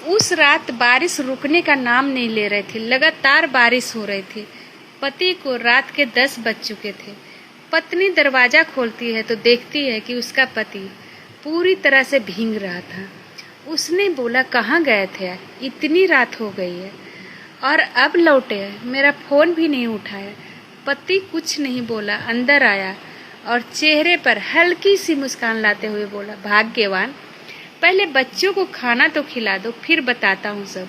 उस रात बारिश रुकने का नाम नहीं ले रही थी। लगातार बारिश हो रही थी। पति को रात के 10 बज चुके थे। पत्नी दरवाजा खोलती है तो देखती है कि उसका पति पूरी तरह से भीग रहा था। उसने बोला, कहाँ गए थे? इतनी रात हो गई है और अब लौटे हैं, मेरा फोन भी नहीं उठाया। पति कुछ नहीं बोला, अंदर आया और चेहरे पर हल्की सी मुस्कान लाते हुए बोला, भाग्यवान, पहले बच्चों को खाना तो खिला दो, फिर बताता हूँ सब।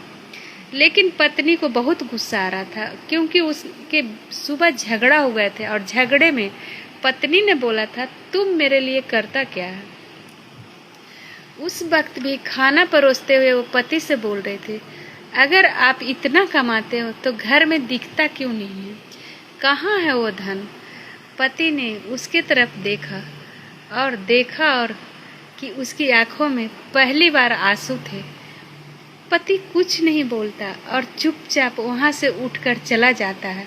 लेकिन पत्नी को बहुत गुस्सा आ रहा था, क्योंकि उसके सुबह झगड़ा हो गए थे और झगड़े में पत्नी ने बोला था, तुम मेरे लिए करता क्या है। उस वक्त भी खाना परोसते हुए वो पति से बोल रहे थे, अगर आप इतना कमाते हो तो घर में दिखता क्यों नहीं है? कहाँ है वो धन? पति ने उसके तरफ देखा और कि उसकी आंखों में पहली बार आंसू थे। पति कुछ नहीं बोलता और चुपचाप वहां से उठकर चला जाता है।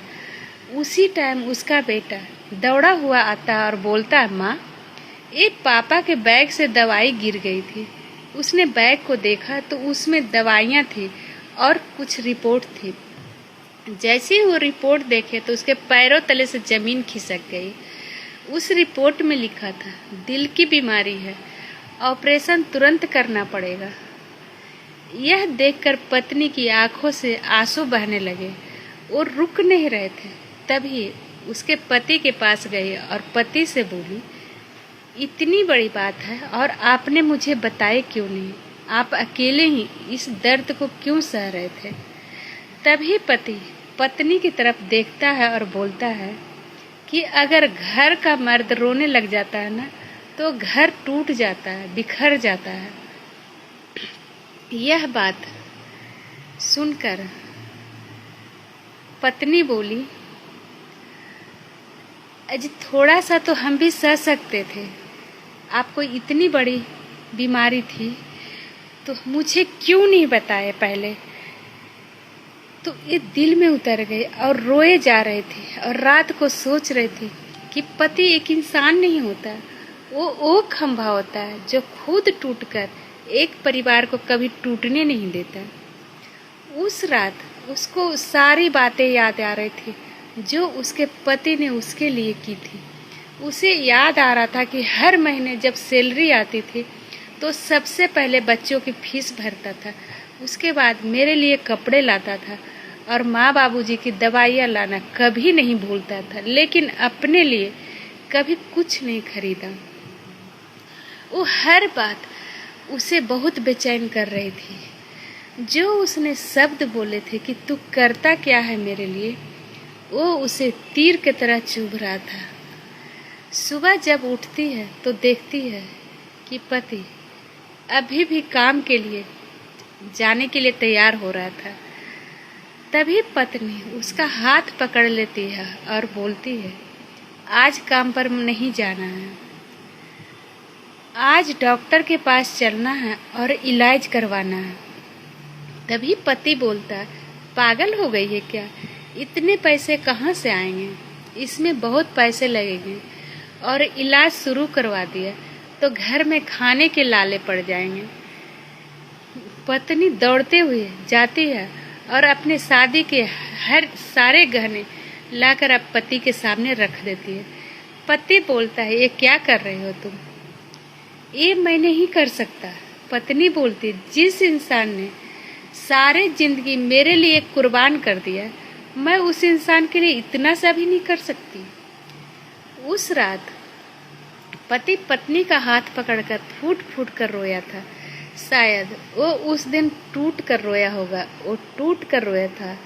उसी टाइम उसका बेटा दौड़ा हुआ आता और बोलता है, माँ, ये पापा के बैग से दवाई गिर गई थी। उसने बैग को देखा तो उसमें दवाइयाँ थी और कुछ रिपोर्ट थी। जैसे ही वो रिपोर्ट देखे तो उसके पैरों तले से जमीन खिसक गई। उस रिपोर्ट में लिखा था, दिल की बीमारी है, ऑपरेशन तुरंत करना पड़ेगा। यह देखकर पत्नी की आंखों से आंसू बहने लगे। वो रुक नहीं रहे थे। तभी उसके पति के पास गई और पति से बोली, इतनी बड़ी बात है और आपने मुझे बताए क्यों नहीं? आप अकेले ही इस दर्द को क्यों सह रहे थे? तभी पति पत्नी की तरफ देखता है और बोलता है कि अगर घर का मर्द रोने लग जाता है ना, तो घर टूट जाता है, बिखर जाता है। यह बात सुनकर पत्नी बोली, अजी थोड़ा सा तो हम भी सह सकते थे। आपको इतनी बड़ी बीमारी थी तो मुझे क्यों नहीं बताए पहले? तो ये दिल में उतर गए और रोए जा रहे थे और रात को सोच रहे थे कि पति एक इंसान नहीं होता, वो खंभा होता है जो खुद टूटकर एक परिवार को कभी टूटने नहीं देता। उस रात उसको सारी बातें याद आ रही थी जो उसके पति ने उसके लिए की थी। उसे याद आ रहा था कि हर महीने जब सैलरी आती थी तो सबसे पहले बच्चों की फीस भरता था, उसके बाद मेरे लिए कपड़े लाता था और माँ बाबूजी की दवाइयाँ लाना कभी नहीं भूलता था, लेकिन अपने लिए कभी कुछ नहीं खरीदा। वो हर बात उसे बहुत बेचैन कर रही थी। जो उसने शब्द बोले थे कि तू करता क्या है मेरे लिए, वो उसे तीर की तरह चुभ रहा था। सुबह जब उठती है तो देखती है कि पति अभी भी काम के लिए जाने के लिए तैयार हो रहा था। तभी पत्नी उसका हाथ पकड़ लेती है और बोलती है, आज काम पर नहीं जाना है, आज डॉक्टर के पास चलना है और इलाज करवाना है। तभी पति बोलता है, पागल हो गई है क्या? इतने पैसे कहाँ से आएंगे? इसमें बहुत पैसे लगेंगे और इलाज शुरू करवा दिया तो घर में खाने के लाले पड़ जाएंगे। पत्नी दौड़ते हुए जाती है और अपने शादी के हर सारे गहने लाकर अब पति के सामने रख देती है। पति बोलता है, ये क्या कर रहे हो तुम? ये मैं नहीं कर सकता। पत्नी बोलती, जिस इंसान ने सारे जिंदगी मेरे लिए कुर्बान कर दिया, मैं उस इंसान के लिए इतना सा भी नहीं कर सकती। उस रात पति पत्नी का हाथ पकड़कर फूट फूट कर रोया था। शायद वो उस दिन टूट कर रोया होगा। वो टूट कर रोया था।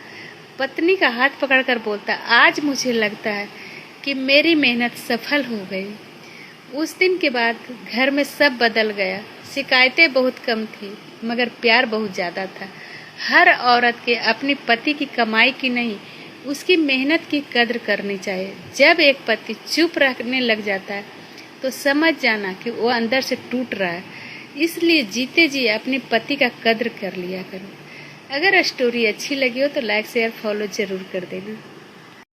पत्नी का हाथ पकड़कर बोलता, आज मुझे लगता है कि मेरी मेहनत सफल हो गई। उस दिन के बाद घर में सब बदल गया। शिकायतें बहुत कम थी मगर प्यार बहुत ज़्यादा था। हर औरत के अपने पति की कमाई की नहीं, उसकी मेहनत की कद्र करनी चाहिए। जब एक पति चुप रहने लग जाता है तो समझ जाना कि वो अंदर से टूट रहा है। इसलिए जीते जी अपने पति का कद्र कर लिया करो। अगर स्टोरी अच्छी लगी हो तो लाइक शेयर फॉलो जरूर कर देना।